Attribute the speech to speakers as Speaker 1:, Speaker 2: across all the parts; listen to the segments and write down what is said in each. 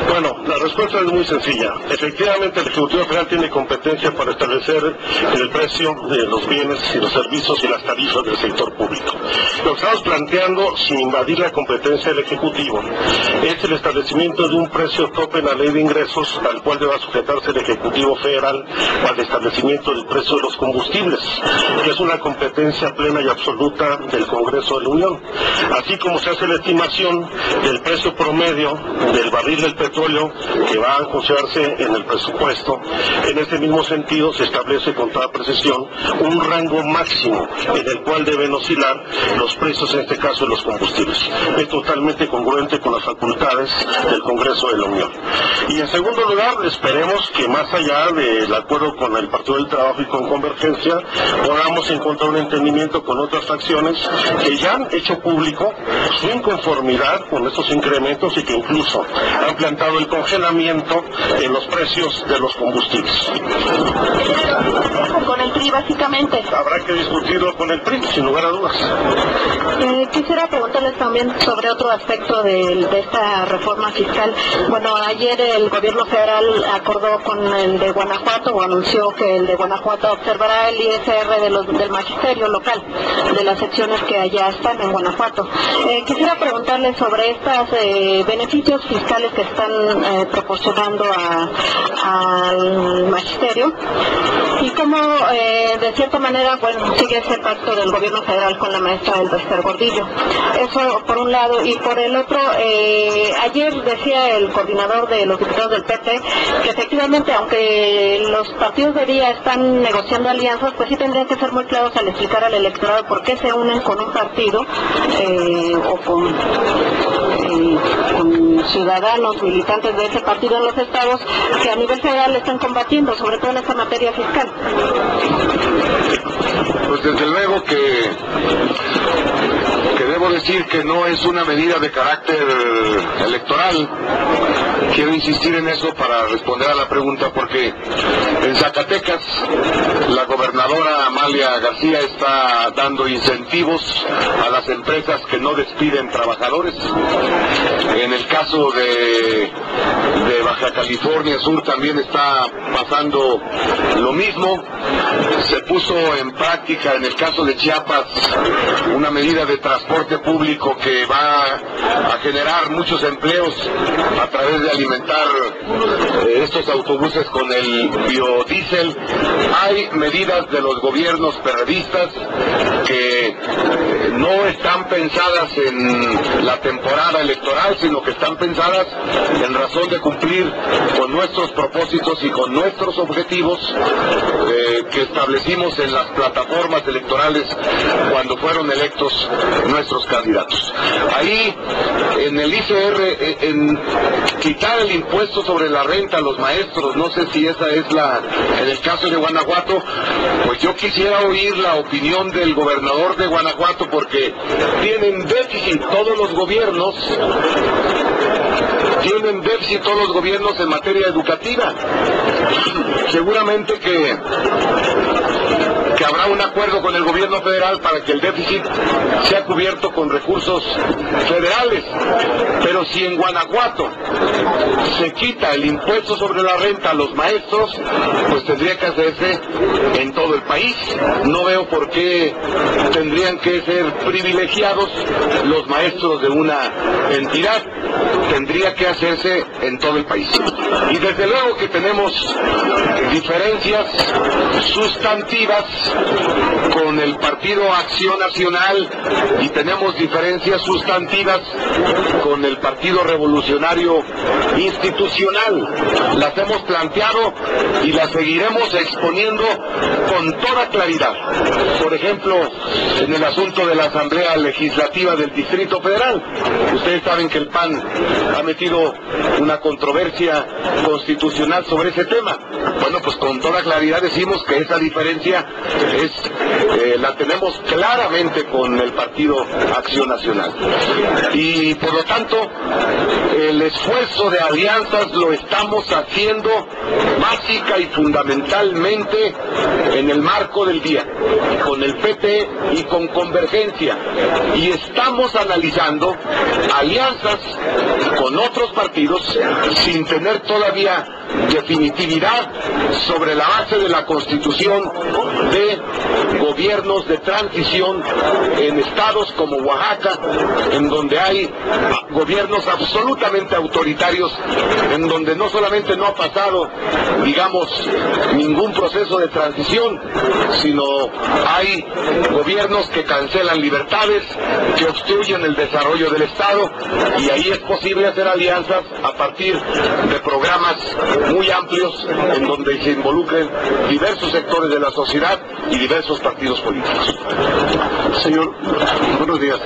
Speaker 1: Bueno, la respuesta es muy sencilla. Efectivamente, el Ejecutivo Federal tiene competencia para establecer el precio de los bienes y los servicios y las tarifas del sector público. Lo que estamos planteando, sin invadir la competencia del Ejecutivo, es el establecimiento de un precio tope en la Ley de Ingresos, al cual deba sujetarse el Ejecutivo Federal para el establecimiento del precio de los combustibles, que es una competencia plena y absoluta del Congreso de la Unión. Así como se hace la estimación del precio promedio del barril del petróleo que va a considerarse en el presupuesto, en este mismo sentido se establece con toda precisión un rango máximo en el cual deben oscilar los precios, en este caso de los combustibles. Es totalmente congruente con las facultades del Congreso de la Unión. Y en segundo lugar, esperemos que más allá del acuerdo con el Partido del Trabajo y con Convergencia, podamos encontrar un entendimiento con otras facciones que ya han hecho público su inconformidad con estos incrementos y que incluso han planteado el congelamiento en los precios de los combustibles.
Speaker 2: Con el PRI, básicamente.
Speaker 1: Habrá que discutirlo con el PRI, sin lugar a dudas.
Speaker 2: Quisiera preguntarles también sobre otro aspecto de esta reforma fiscal. Bueno, ayer el gobierno federal acordó con el de Guanajuato, o anunció que el de Guanajuato observará el ISR del magisterio local, de las secciones que allá están en Guanajuato. Quisiera preguntarles sobre estos beneficios fiscales que están proporcionando al magisterio y cómo de cierta manera, bueno, sigue ese pacto del gobierno federal con la maestra Elbester Gordillo. Eso por un lado, y por el otro, ayer decía el coordinador de los diputados del PP que efectivamente, aunque los partidos de día están negociando alianzas, pues sí tendrían que ser muy claros al explicar al electorado por qué se unen con un partido o con ciudadanos militantes de ese partido en los estados que a nivel federal están combatiendo, sobre todo en esta materia fiscal.
Speaker 3: Pues desde luego que debo decir que no es una medida de carácter electoral. Quiero insistir en eso para responder a la pregunta, porque en Zacatecas la gobernadora Amalia García está dando incentivos a las empresas que no despiden trabajadores. En el caso de Baja California Sur también está pasando lo mismo. Se puso en práctica en el caso de Chiapas una medida de transporte público que va a generar muchos empleos a través de alimentar estos autobuses con el biodiesel. Hay medidas de los gobiernos perredistas que no están pensadas en la temporada electoral, sino que están pensadas en razón de cumplir con nuestros propósitos y con nuestros objetivos que establecimos en las plataformas electorales cuando fueron electos nuestros candidatos. Ahí, en el ICR, en quitar el impuesto sobre la renta a los maestros, no sé si esa es en el caso de Guanajuato, pues yo quisiera oír la opinión del gobernador de Guanajuato, porque tienen déficit todos los gobiernos, en materia educativa. Seguramente que habrá un acuerdo con el gobierno federal para que el déficit sea cubierto con recursos federales, pero si en Guanajuato se quita el impuesto sobre la renta a los maestros, pues tendría que hacerse en todo el país. No veo por qué tendrían que ser privilegiados los maestros de una entidad. Tendría que hacerse en todo el país. Y desde luego que tenemos diferencias sustantivas con el Partido Acción Nacional y tenemos diferencias sustantivas con el Partido Revolucionario Institucional. Las hemos planteado y las seguiremos exponiendo con toda claridad. Por ejemplo, en el asunto de la Asamblea Legislativa del Distrito Federal. Ustedes saben que el PAN ha metido una controversia constitucional sobre ese tema. Bueno, pues con toda claridad decimos que esa diferencia es la tenemos claramente con el Partido Acción Nacional. Y por lo tanto, el esfuerzo de alianzas lo estamos haciendo básica y fundamentalmente en el marco del día, con el PT y con Convergencia. Y estamos analizando alianzas con otros partidos sin tener todavía definitividad sobre la base de la Constitución de gobiernos de transición en estados como Oaxaca, en donde hay gobiernos absolutamente autoritarios, en donde no solamente no ha pasado, digamos, ningún proceso de transición, sino hay gobiernos que cancelan libertades, que obstruyen el desarrollo del Estado, y ahí es posible hacer alianzas a partir de programas muy amplios en donde se involucren diversos sectores de la sociedad y diversos partidos políticos.
Speaker 1: Señor, buenos días.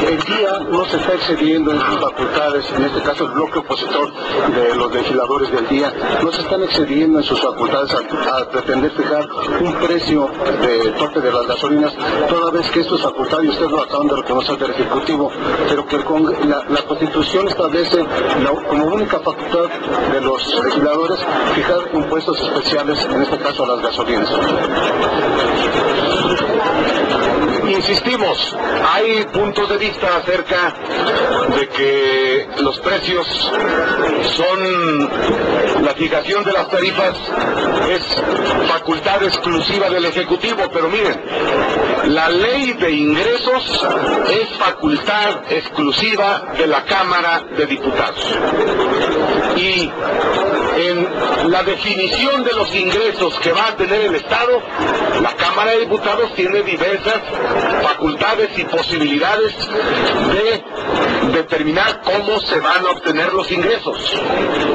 Speaker 1: El día no se está excediendo en sus facultades, en este caso el bloque opositor de los legisladores del día, no se están excediendo en sus facultades a pretender fijar un precio de tope de las gasolinas, toda vez que esto es facultario, ustedes lo acaban de reconocer del Ejecutivo, pero que la Constitución establece como única facultad de los legisladores fijar impuestos especiales, en este caso a las gasolinas.
Speaker 3: Insistimos, hay puntos de vista acerca de que los precios son, la fijación de las tarifas es facultad exclusiva del Ejecutivo, pero miren, la ley de ingresos es facultad exclusiva de la Cámara de Diputados. Y en la definición de los ingresos que va a tener el Estado, la Cámara de Diputados tiene diversas facultades y posibilidades de determinar cómo se van a obtener los ingresos.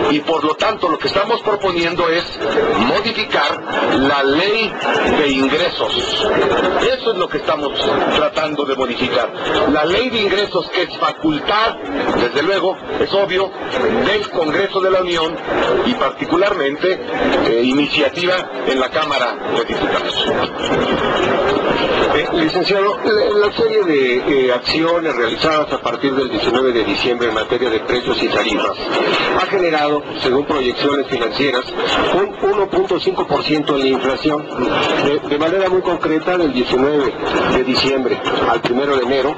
Speaker 3: Y por lo tanto, lo que estamos proponiendo es modificar la ley de ingresos. Eso es lo que estamos tratando de modificar. La ley de ingresos, que es facultad, desde luego, es obvio, del Congreso de la Unión y particularmente iniciativa en la Cámara de Diputados.
Speaker 1: Licenciado, la serie de acciones realizadas a partir del 19 de diciembre en materia de precios y tarifas ha generado, según proyecciones financieras, un 1.5% en la inflación. De manera muy concreta, del 19 de diciembre al 1 de enero,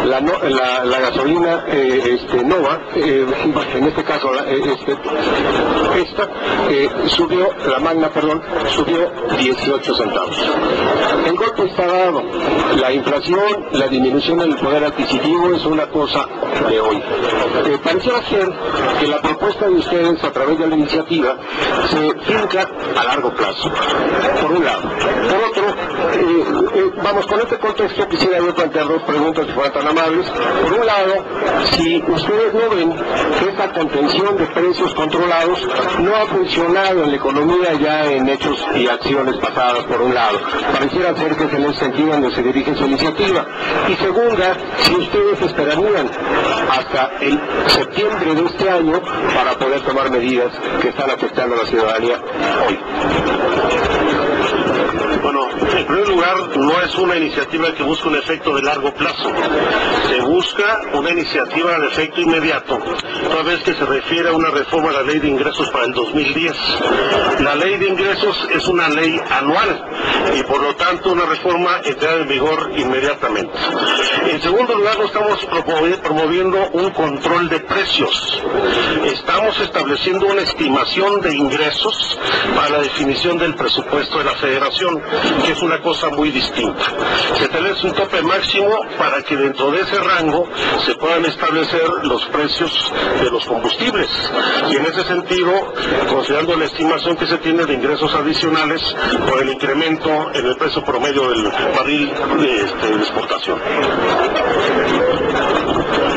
Speaker 1: la gasolina Nova, en este caso subió, la Magna, perdón, subió 18 centavos. El golpe está dado. La inflación, la disminución del poder adquisitivo es una cosa de hoy. Pareciera ser que la propuesta de ustedes a través de la iniciativa se finca a largo plazo, por un lado. Por otro, vamos, con este contexto quisiera yo plantear dos preguntas, si fueran tan amables. Por un lado, si ustedes no ven que esta contención de precios controlados no ha funcionado en la economía ya en hechos y acciones pasadas, por un lado. Pareciera ser que es en ese sentido donde se dirige su iniciativa. Y segunda, si ustedes esperarían hasta el septiembre de este año para poder tomar medidas que están afectando a la ciudadanía hoy. Bueno, en primer lugar, no es una iniciativa que busca un efecto de largo plazo. Se busca una iniciativa de efecto inmediato, toda vez que se refiere a una reforma de la Ley de Ingresos para el 2010. La Ley de Ingresos es una ley anual y por lo tanto una reforma entrará en vigor inmediatamente. En segundo lugar, estamos promoviendo un control de precios. Estamos estableciendo una estimación de ingresos para la definición del presupuesto de la Federación, que es una cosa muy distinta. Se establece un tope máximo para que dentro de ese rango se puedan establecer los precios de los combustibles. Y en ese sentido, considerando la estimación que se tiene de ingresos adicionales por el incremento en el precio promedio del barril de exportación.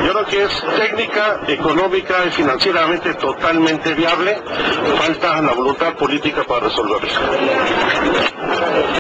Speaker 1: Yo creo que es técnica, económica y financieramente totalmente viable. Falta la voluntad política para resolverlo.